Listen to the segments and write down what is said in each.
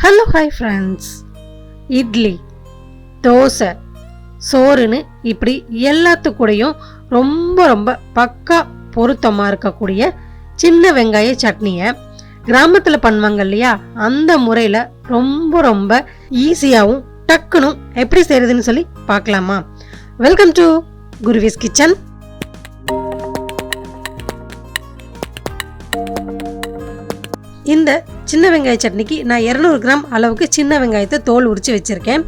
Hello hi friends. Idli, dosa, சோறுன்னு இப்படி எல்லாத்துக்கூடையும் ரொம்ப ரொம்ப பக்கா பொருத்தமாக இருக்கக்கூடிய சின்ன வெங்காய சட்னியை கிராமத்தில் பண்ணுவாங்க இல்லையா, அந்த முறையில் ரொம்ப ரொம்ப ஈஸியாகவும் டக்குனும் எப்படி செய்யறதுன்னு சொல்லி பார்க்கலாமா? Welcome to Kuruvi's kitchen. இந்த சின்ன வெங்காய சட்னிக்கு நான் 200 கிராம் அளவுக்கு சின்ன வெங்காயத்தை தோல் உரித்து வச்சுருக்கேன்.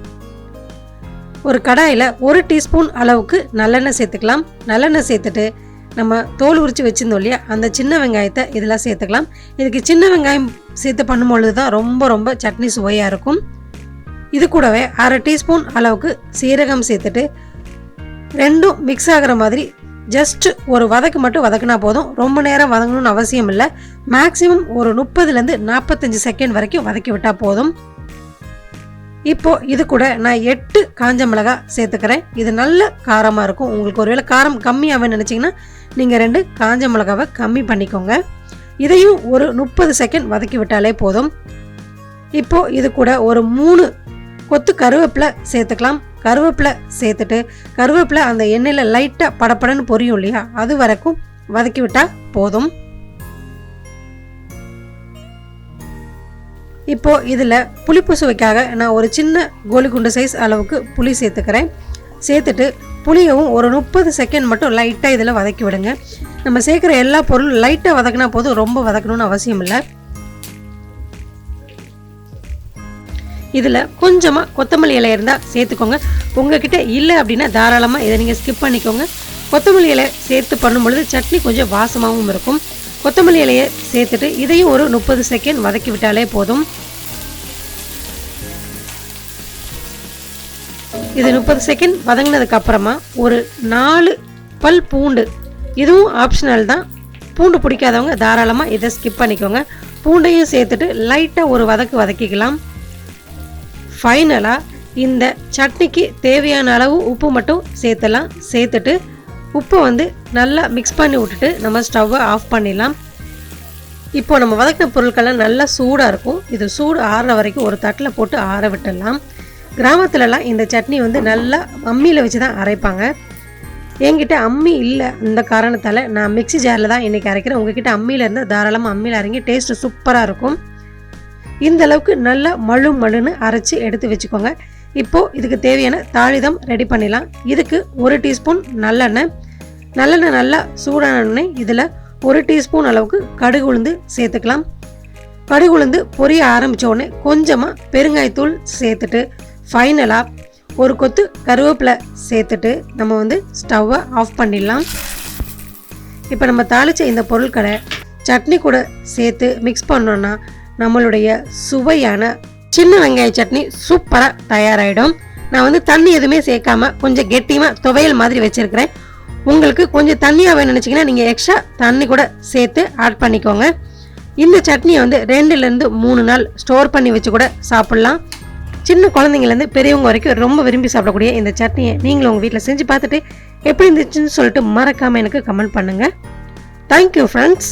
ஒரு கடாயில் 1 டீஸ்பூன் அளவுக்கு நல்லெண்ணெய் சேர்த்துக்கலாம். நல்லெண்ணெய் சேர்த்துட்டு நம்ம தோல் உரித்து வச்சுருந்தோம் இல்லையா, அந்த சின்ன வெங்காயத்தை இதெல்லாம் சேர்த்துக்கலாம். இதுக்கு சின்ன வெங்காயம் சேர்த்து பண்ணும்பொழுது தான் ரொம்ப ரொம்ப சட்னி சுவையாக இருக்கும். இது கூடவே 1/2 டீஸ்பூன் அளவுக்கு சீரகம் சேர்த்துட்டு ரெண்டும் மிக்ஸ் ஆகிற மாதிரி ஜஸ்ட் ஒரு வதக்கு மட்டும் வதக்குனா போதும். ரொம்ப நேரம் வதங்கணும்னு அவசியம் இல்லை. மேக்ஸிமம் ஒரு 30லேருந்து 45 செகண்ட் வரைக்கும் வதக்கி விட்டால் போதும். இப்போ இது கூட நான் 8 காஞ்ச மிளகாய் சேர்த்துக்கிறேன். இது நல்ல காரமாக இருக்கும். உங்களுக்கு ஒருவேளை காரம் கம்மியாகவே நினச்சிங்கன்னா நீங்கள் 2 காஞ்ச மிளகாவை கம்மி பண்ணிக்கோங்க. இதையும் ஒரு 30 செகண்ட் வதக்கி விட்டாலே போதும். இப்போ இது கூட ஒரு 3 கொத்து கருவேப்பிலை சேர்த்துக்கலாம். கருவேப்பிலை சேர்த்துட்டு கருவேப்பிலை அந்த எண்ணெயில் லைட்டாக படப்படன்னு பொரியும் இல்லையா, அது வரைக்கும் வதக்கி விட்டால் போதும். இப்போ இதில் புளிப்பு சுவைக்காக நான் ஒரு சின்ன கோலிகுண்டு சைஸ் அளவுக்கு புளி சேர்த்துக்கிறேன். சேர்த்துட்டு புளியவும் ஒரு 30 செகண்ட் மட்டும் லைட்டாக இதில் வதக்கி விடுங்க. நம்ம சேர்க்குற எல்லா பொருளும் லைட்டாக வதக்கினா போதும், ரொம்ப வதக்கணும்னு அவசியம் இல்லை. இதில் கொஞ்சமாக கொத்தமல்லி இலை இருந்தால் சேர்த்துக்கோங்க. உங்ககிட்ட இல்லை அப்படின்னா தாராளமாக இதை நீங்கள் ஸ்கிப் பண்ணிக்கோங்க. கொத்தமல்லி இலை சேர்த்து பண்ணும்பொழுது சட்னி கொஞ்சம் வாசமாகவும் இருக்கும். கொத்தமல்லி இலையை சேர்த்துட்டு இதையும் ஒரு 30 செகண்ட் வதக்கி விட்டாலே போதும். இது 30 செகண்ட் வதங்கினதுக்கு அப்புறமா ஒரு 4 பல் பூண்டு, இதுவும் ஆப்ஷனல் தான். பூண்டு பிடிக்காதவங்க தாராளமாக இதை ஸ்கிப் பண்ணிக்கோங்க. பூண்டையும் சேர்த்துட்டு லைட்டாக ஒரு வதக்கிக்கலாம். ஃபைனலாக இந்த சட்னிக்கு தேவையான அளவு உப்பு மட்டும் சேர்த்துலாம். சேர்த்துட்டு உப்பை நல்லா மிக்ஸ் பண்ணி விட்டுட்டு நம்ம ஸ்டவ்வை ஆஃப் பண்ணிடலாம். இப்போ நம்ம வதக்கின பொருட்கள்லாம் நல்லா சூடாக இருக்கும். இது சூடு ஆறுற வரைக்கும் ஒரு தட்டில் போட்டு ஆற விட்டுடலாம். கிராமத்துலலாம் இந்த சட்னி நல்லா அம்மியில் வச்சு தான் அரைப்பாங்க. என்கிட்ட அம்மி இல்லை, அந்த காரணத்தால் நான் மிக்ஸி ஜாரில் தான் இன்றைக்கி அரைக்கிறேன். உங்ககிட்ட அம்மியில் இருந்தால் தாராளமாக அம்மியில் அரைங்க, டேஸ்ட்டு சூப்பராக இருக்கும். இந்த அளவுக்கு நல்லா மழுன்னு அரைச்சி எடுத்து வச்சுக்கோங்க. இப்போது இதுக்கு தேவையான தாளிதம் ரெடி பண்ணிடலாம். இதுக்கு 1 டீஸ்பூன் நல்லெண்ணெய் நல்லா சூடானே இதில் 1 டீஸ்பூன் அளவுக்கு கடுகு உளுந்து சேர்த்துக்கலாம். கடுகு உளுந்து பொரிய ஆரம்பித்த உடனே கொஞ்சமாக பெருங்காயத்தூள் சேர்த்துட்டு ஃபைனலாக ஒரு கொத்து கருவேப்பிலை சேர்த்துட்டு நம்ம ஸ்டவ்வை ஆஃப் பண்ணிடலாம். இப்போ நம்ம தாளித்த இந்த பொருட்களை சட்னி கூட சேர்த்து மிக்ஸ் பண்ணோன்னா நம்மளுடைய சுவையான சின்ன வெங்காய சட்னி சூப்பராக தயாராகிடும். நான் தண்ணி எதுவுமே சேர்க்காம கொஞ்சம் கெட்டியமாக துவையல் மாதிரி வச்சுருக்கிறேன். உங்களுக்கு கொஞ்சம் தண்ணியாக வேணும்னு நினச்சிங்கன்னா நீங்கள் எக்ஸ்ட்ரா தண்ணி கூட சேர்த்து ஆட் பண்ணிக்கோங்க. இந்த சட்னியை 2லேருந்து 3 நாள் ஸ்டோர் பண்ணி வச்சு கூட சாப்பிட்லாம். சின்ன குழந்தைங்கலேருந்து பெரியவங்க வரைக்கும் ரொம்ப விரும்பி சாப்பிடக்கூடிய இந்த சட்னியை நீங்களும் உங்கள் வீட்டில் செஞ்சு பார்த்துட்டு எப்படி இருந்துச்சுன்னு சொல்லிட்டு மறக்காமல் எனக்கு கமெண்ட் பண்ணுங்கள். Thank you friends.